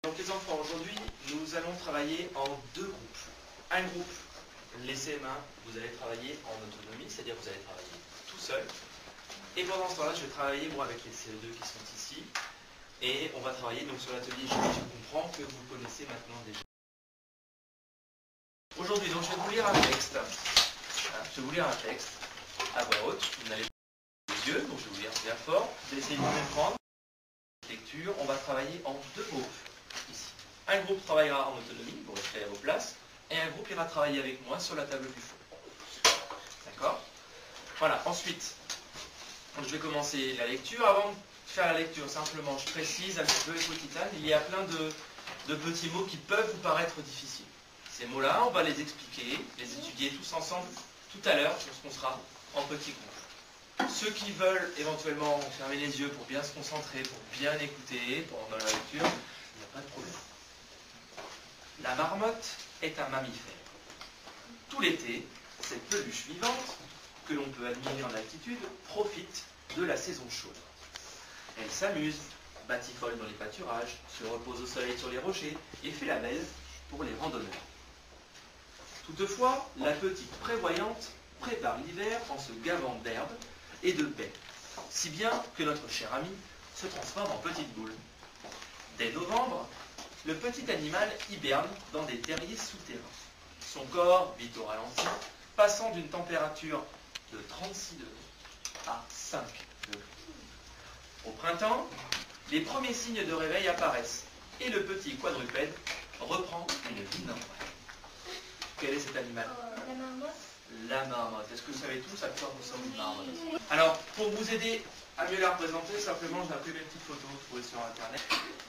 Donc les enfants, aujourd'hui, nous allons travailler en deux groupes. Un groupe, les CM1, vous allez travailler en autonomie, c'est-à-dire que vous allez travailler tout seul. Et pendant ce temps-là, je vais travailler moi avec les CE2 qui sont ici. Et on va travailler donc sur l'atelier Je comprends que vous connaissez maintenant déjà. Aujourd'hui, donc je vais vous lire un texte. Je vais vous lire un texte à voix haute. Vous n'allez pas les yeux, donc je vais vous lire bien fort. Vous essayez de comprendre. Lecture, on va travailler en deux groupes ici. Un groupe travaillera en autonomie, vous resterez à vos places, et un groupe ira travailler avec moi sur la table du fond. D'accord? Voilà, ensuite, je vais commencer la lecture. Avant de faire la lecture, simplement, je précise un petit peu, Petitane, il y a plein de petits mots qui peuvent vous paraître difficiles. Ces mots-là, on va les expliquer, les étudier tous ensemble tout à l'heure, lorsqu'on sera en petit groupe. Ceux qui veulent éventuellement fermer les yeux pour bien se concentrer, pour bien écouter pendant la lecture, il n'y a pas de problème. La marmotte est un mammifère. Tout l'été, cette peluche vivante, que l'on peut admirer en altitude, profite de la saison chaude. Elle s'amuse, batifole dans les pâturages, se repose au soleil sur les rochers et fait la belle pour les randonneurs. Toutefois, la petite prévoyante prépare l'hiver en se gavant d'herbe et de baies, si bien que notre cher ami se transforme en petite boule. Dès novembre, le petit animal hiberne dans des terriers souterrains. Son corps vit au ralenti, passant d'une température de 36 degrés à 5 degrés. Au printemps, les premiers signes de réveil apparaissent et le petit quadrupède reprend une vie normale. Quel est cet animal? La marmotte. La marmotte. Est-ce que vous savez tous à quoi ressemble une marmotte? Alors, pour vous aider à mieux la représenter, simplement, je vais imprimer une petite photo trouvée sur Internet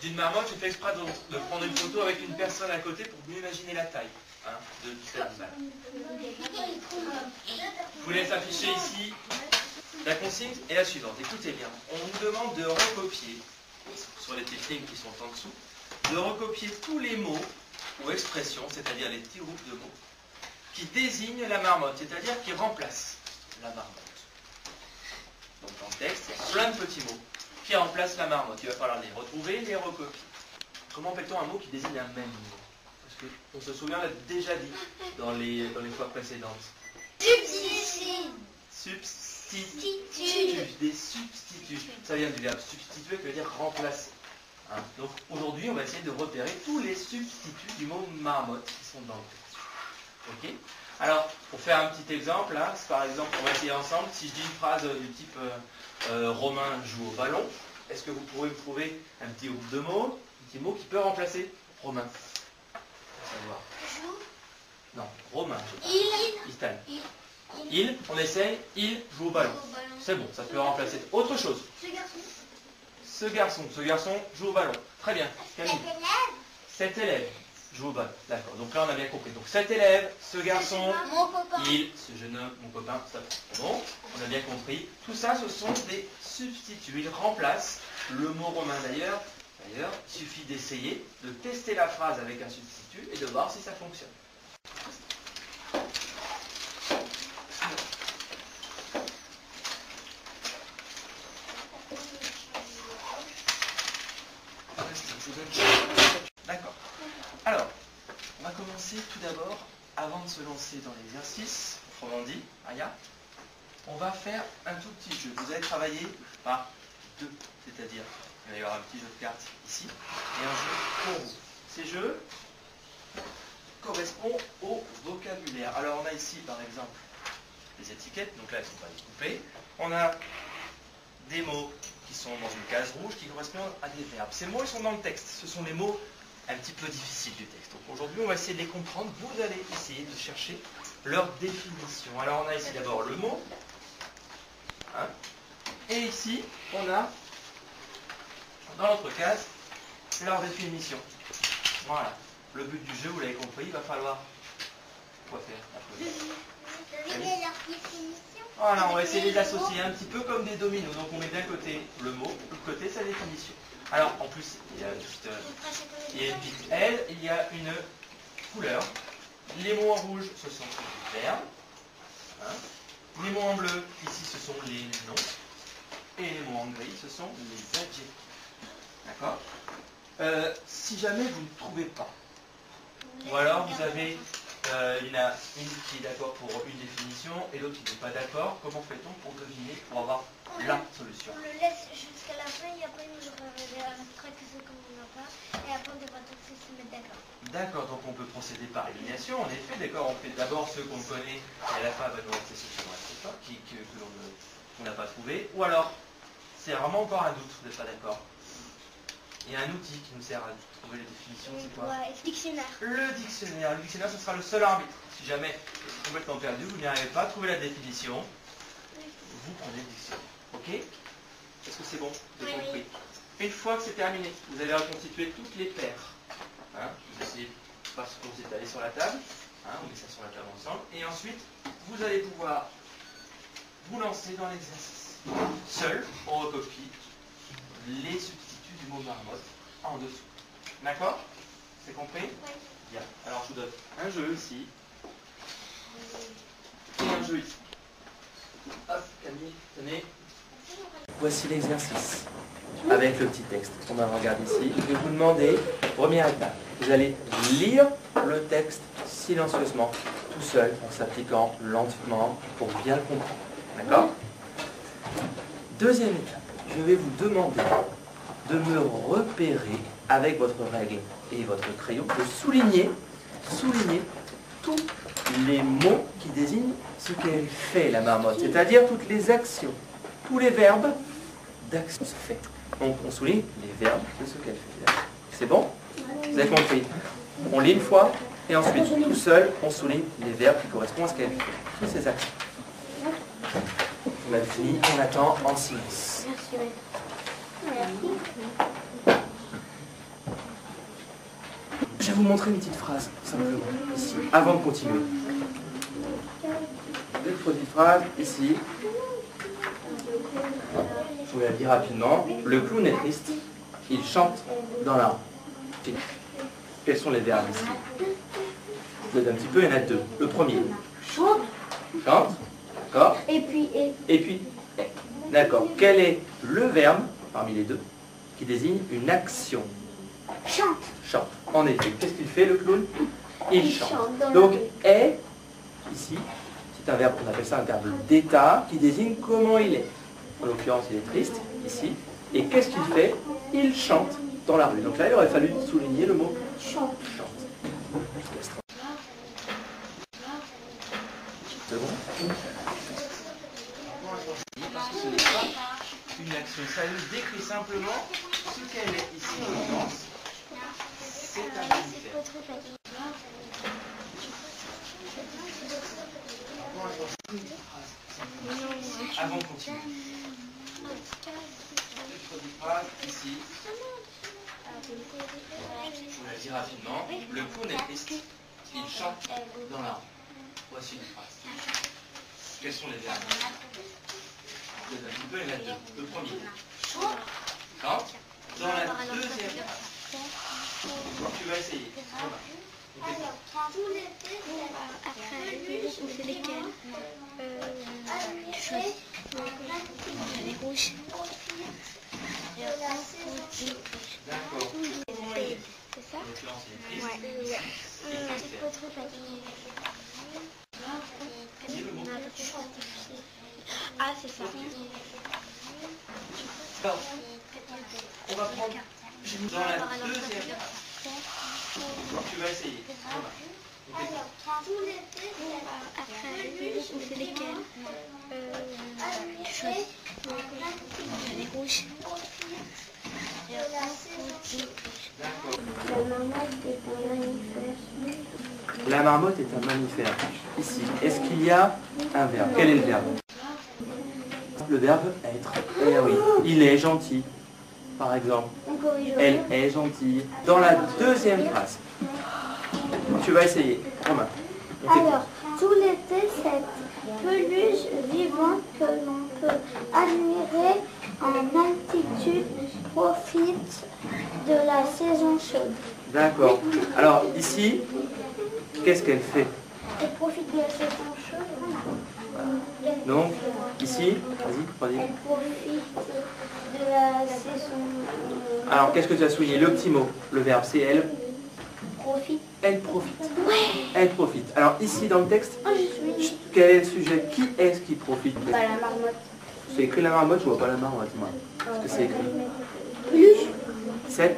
d'une marmotte. J'ai fait exprès de prendre une photo avec une personne à côté pour mieux imaginer la taille de cet animal. Je vous laisse afficher ici. La consigne est la suivante. Écoutez bien. On vous demande de recopier, sur les petites lignes qui sont en dessous, de recopier tous les mots ou expressions, c'est-à-dire les petits groupes de mots, qui désignent la marmotte, c'est-à-dire qui remplacent la marmotte. Donc dans le texte, il y a plein de petits mots qui remplacent la marmotte. Il va falloir les retrouver, les recopier. Comment appelle-t-on un mot qui désigne un même mot? Parce qu'on se souvient, on l'a déjà dit dans les fois précédentes. Substitut. Substitut. Des substituts. Ça vient du verbe substituer, qui veut dire remplacer. Donc aujourd'hui, on va essayer de repérer tous les substituts du mot marmotte qui sont dans le texte. Ok? Alors, pour faire un petit exemple, là, par exemple, on va essayer ensemble, si je dis une phrase du type Romain joue au ballon, est-ce que vous pourrez me trouver un petit groupe de mots, un petit mot qui peut remplacer Romain? Pour savoir. Non, Romain. Il, on essaye, il joue au ballon. C'est bon, ça peut remplacer autre chose. Ce garçon joue au ballon. Très bien. Camille. Cet élève joue au ballon. D'accord. Donc là, on a bien compris. Donc cet élève, ce garçon, il, ce jeune homme, mon copain, ça. Bon, on a bien compris. Tout ça, ce sont des substituts. Ils remplacent le mot romain d'ailleurs. D'ailleurs, il suffit d'essayer, de tester la phrase avec un substitut et de voir si ça fonctionne. D'accord. Alors, on va commencer tout d'abord, avant de se lancer dans l'exercice, autrement dit, Aya, on va faire un tout petit jeu. Vous allez travailler par deux, c'est-à-dire, il va y avoir un petit jeu de cartes ici, et un jeu pour vous. Ces jeux correspondent au vocabulaire. Alors, on a ici, par exemple, les étiquettes, donc là, elles ne sont pas découpées. On a des mots qui sont dans une case rouge qui correspondent à des verbes. Ces mots, ils sont dans le texte. Ce sont les mots un petit peu difficiles du texte. Donc aujourd'hui, on va essayer de les comprendre. Vous allez essayer de chercher leur définition. Alors, on a ici d'abord le mot. Et ici, on a, dans l'autre case, leur définition. Voilà. Le but du jeu, vous l'avez compris, il va falloir quoi faire? Voilà, on va essayer de les associer un petit peu comme des dominos. Donc on met d'un côté le mot, de l'autre côté sa définition. Alors en plus, il y a une petite aile, il y a une couleur. Les mots en rouge, ce sont les verbes. Les mots en bleu, ici, ce sont les noms. Et les mots en gris, ce sont les adjectifs. D'accord? Si jamais vous ne trouvez pas, ou alors vous avez, il y en a une qui est d'accord pour une définition et l'autre qui n'est pas d'accord, comment fait-on pour deviner, pour avoir la solution? On le laisse jusqu'à la fin et après nous après que c'est comme on n'a pas. Et après on devra tous se mettre d'accord. D'accord, donc on peut procéder par élimination, en effet, d'accord, on fait d'abord ceux qu'on connaît et à la fin va nous rester ceux qui ne restent pas, qu'on n'a pas trouvé, ou alors c'est vraiment encore un doute, vous n'êtes pas d'accord? Il y a un outil qui nous sert à trouver les définitions, c'est quoi? Ouais, dictionnaire. Le dictionnaire. Le dictionnaire, ce sera le seul arbitre. Si jamais vous êtes complètement perdu, vous n'y arrivez pas à trouver la définition, vous prenez le dictionnaire. Ok? Est-ce que c'est bon? Vous avez compris? Une fois que c'est terminé, vous allez reconstituer toutes les paires. Hein, vous essayez parce que vous êtes allé sur la table. Hein, on met ça sur la table ensemble. Et ensuite, vous allez pouvoir vous lancer dans l'exercice. Seul, on recopie les substituts du mot marmotte en dessous. D'accord? C'est compris? Oui. Bien. Alors je vous donne un jeu ici. Et un jeu ici. Hop, Camille, tenez. Voici l'exercice. Avec le petit texte qu'on va regarder ici. Je vais vous demander, première étape, vous allez lire le texte silencieusement, tout seul, en s'appliquant lentement pour bien le comprendre. D'accord? Deuxième étape, je vais vous demander de me repérer avec votre règle et votre crayon, de souligner tous les mots qui désignent ce qu'elle fait, la marmotte, c'est-à-dire toutes les actions, tous les verbes d'action se fait. Donc on souligne les verbes de ce qu'elle fait. C'est bon? Vous avez compris? On lit une fois et ensuite, tout seul, on souligne les verbes qui correspondent à ce qu'elle fait. Toutes ces actions. On a fini, on attend en silence. Je vais vous montrer une petite phrase, simplement, ici, avant de continuer. Une petite phrase, ici. Je vous la dis rapidement. Le clown est triste, il chante dans l'arbre. Quels sont les verbes ici? Je vous aide un petit peu, il y en a deux. Le premier. Chante. Chante, d'accord. Et puis, Et puis, d'accord. Quel est le verbe, parmi les deux, qui désigne une action? chante. Chante. En effet, qu'est-ce qu'il fait le clown? Il chante. dans Donc, la rue. est, ici, c'est un verbe, on appelle ça un verbe d'état, qui désigne comment il est. En l'occurrence, il est triste, ici. Et qu'est-ce qu'il fait? Il chante dans la rue. Donc là, il aurait fallu souligner le mot Chante. chante. C'est bon? Parce que ce n'est pas une action. Ça nous décrit simplement ce qu'elle est ici en l'occurrence. C'est un mammifère. Avant de continuer. Une petite phrase ici. Je vous la dis rapidement. Le clown est triste. Il chante dans l'arbre. Voici une phrase. Quels sont les verbes? Je vous donne un petit peu, il y en a deux. Le premier. Chante. Dans la deuxième phrase. Tu vas essayer. Tout l'été, Après, c'est lesquels Tu choisis. Les rouges. D'accord. Comment il est? C'est ça? En l'occurrence, il est triste. Ouais. Et qu'est-ce qu'il fait? Dis le mot. Ah, c'est ça. Alors, on va prendre dans la deuxième phrase. Tu vas essayer. tout l'été, Après, c'est lesquels Tu choisis. Les rouges. D'accord. La marmotte est un mammifère. La marmotte est un mammifère. Ici, est-ce qu'il y a un verbe? Quel est le verbe? Le verbe être. Eh oui, il est gentil, par exemple. On corrige. Elle est gentille. Dans la deuxième phrase, tu vas essayer. Romain. on t'écoute. Alors, tout l'été, cette peluche vivante que l'on peut admirer en altitude profite de la saison chaude. D'accord. Alors, ici, qu'est-ce qu'elle fait? Elle profite de la saison chaude. Donc, ici, vas-y, redis. Elle profite de la saison Alors, qu'est-ce que tu as souligné? Le petit mot, le verbe, c'est elle. Profite. Elle profite. Ouais. Elle profite. Alors, ici, dans le texte, Oh, je suis. quel est le sujet? Qui est-ce qui profite? Bah, la marmotte. C'est écrit la marmotte, je vois pas la marmotte, moi. Qu'est-ce que c'est écrit? Peluche. Cette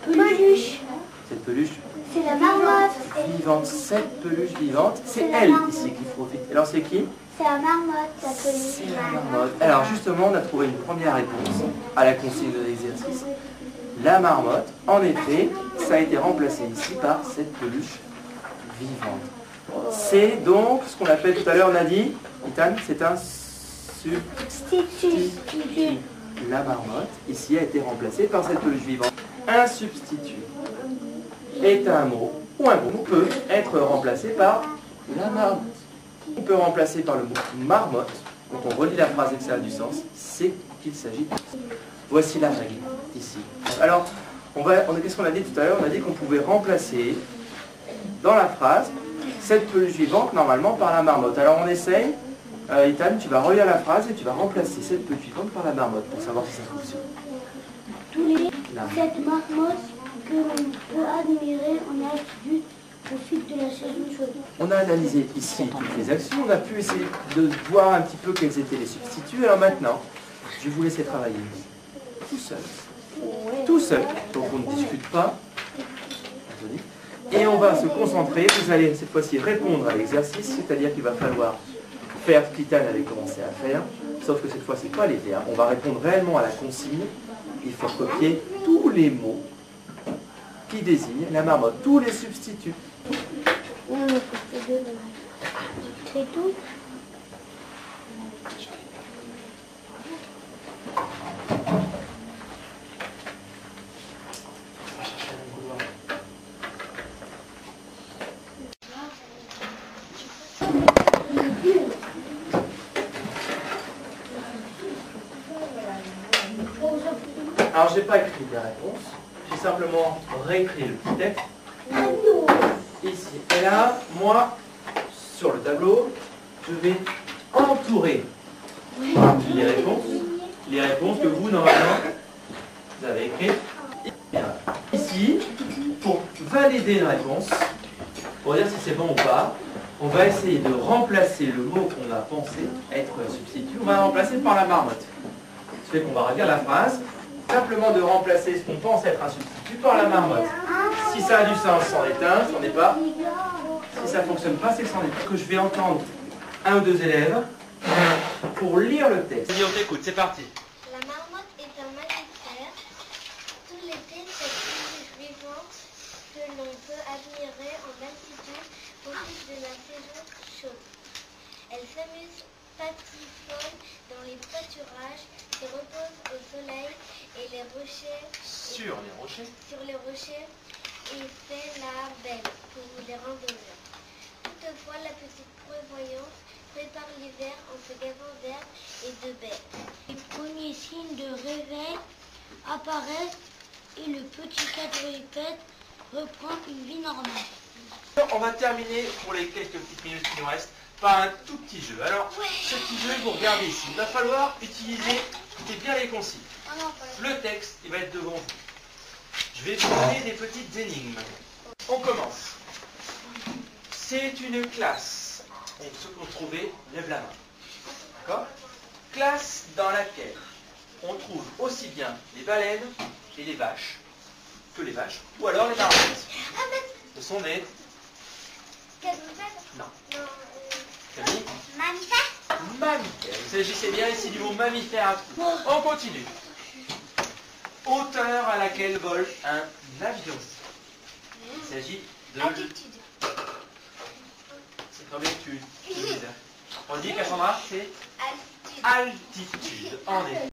Peluche. peluche C'est la marmotte. vivante, cette peluche vivante, c'est C'est la elle marmotte. ici qui profite. Alors, c'est qui? C'est la marmotte, la peluche. C'est la marmotte. Alors, justement, on a trouvé une première réponse à la consigne de l'exercice. La marmotte, en effet, ça a été remplacé ici par cette peluche vivante. C'est donc ce qu'on appelle tout à l'heure, on a dit, Ethan, c'est un substitut. La marmotte, ici, a été remplacée par cette peluche vivante. Un substitut est un mot, ou un mot peut être remplacé par la marmotte. On peut remplacer par le mot marmotte. Quand on relit la phrase et que ça a du sens, c'est qu'il s'agit de... Voici la règle, ici. Alors, qu'est-ce qu'on a dit tout à l'heure? On a dit qu'on pouvait remplacer dans la phrase cette peluche vivante, normalement, par la marmotte. Alors, on essaye. Ethan, tu vas relire la phrase et tu vas remplacer cette peluche vivante par la marmotte pour savoir si ça fonctionne. Cette marmotte que l'on peut admirer en altitude profite de la saison chaude. On a analysé ici toutes les actions, on a pu essayer de voir un petit peu quels étaient les substituts. Alors maintenant, je vais vous laisser travailler tout seul. Tout seul, donc on ne discute pas. Et on va se concentrer, vous allez cette fois-ci répondre à l'exercice, c'est-à-dire qu'il va falloir faire ce qu'Ethan avait commencé à faire, sauf que cette fois, ce n'est pas les verbes. On va répondre réellement à la consigne. Il faut copier tous les mots qui désignent la marmotte, tous les substituts. C'est tout. Alors, je n'ai pas écrit les réponses, j'ai simplement réécrit le petit texte. Ici et là, moi, sur le tableau, je vais entourer les réponses que vous, normalement, vous avez écrites. Ici, pour valider une réponse, pour dire si c'est bon ou pas, on va essayer de remplacer le mot qu'on a pensé être substitut, on va le remplacer par la marmotte. Ce qui fait qu'on va relire la phrase, simplement de remplacer ce qu'on pense être un substitut par la marmotte. Si ça a du sens, c'en est un, c'en est pas. Si ça ne fonctionne pas, c'est que c'en est pas. Que je vais entendre un ou deux élèves pour lire le texte. Vas-y, on t'écoute, c'est parti. La marmotte est un mammifère. Tout l'été, cette peluche vivante que l'on peut admirer en altitude profite de la saison chaude. Elle s'amuse, patifonne dans les pâturages, se repose au soleil et les rochers, Sur les rochers. et fait la belle pour les randonneurs. Toutefois, la petite prévoyante prépare l'hiver en se gavant d'herbe et de baies. Les premiers signes de réveil apparaissent et le petit quadrupède reprend une vie normale. On va terminer pour les quelques petites minutes qui nous restent par un tout petit jeu. Alors, ce petit jeu, vous regardez ici. Il va falloir utiliser bien les consignes. Le texte, il va être devant vous. Je vais vous donner des petites énigmes. On commence. C'est une classe. Donc, ceux qui ont trouvé, lève la main. D'accord? Classe dans laquelle on trouve aussi bien les baleines et les vaches que les vaches, ou alors les marmottes. Ce sont des... Non. Camille? Mammifère. Il s'agissait bien ici du mot mammifère. On continue. Hauteur à laquelle vole un avion. Il s'agit de... Altitude. C'est comme étude. On dit, Cassandra, c'est Altitude. altitude. En effet.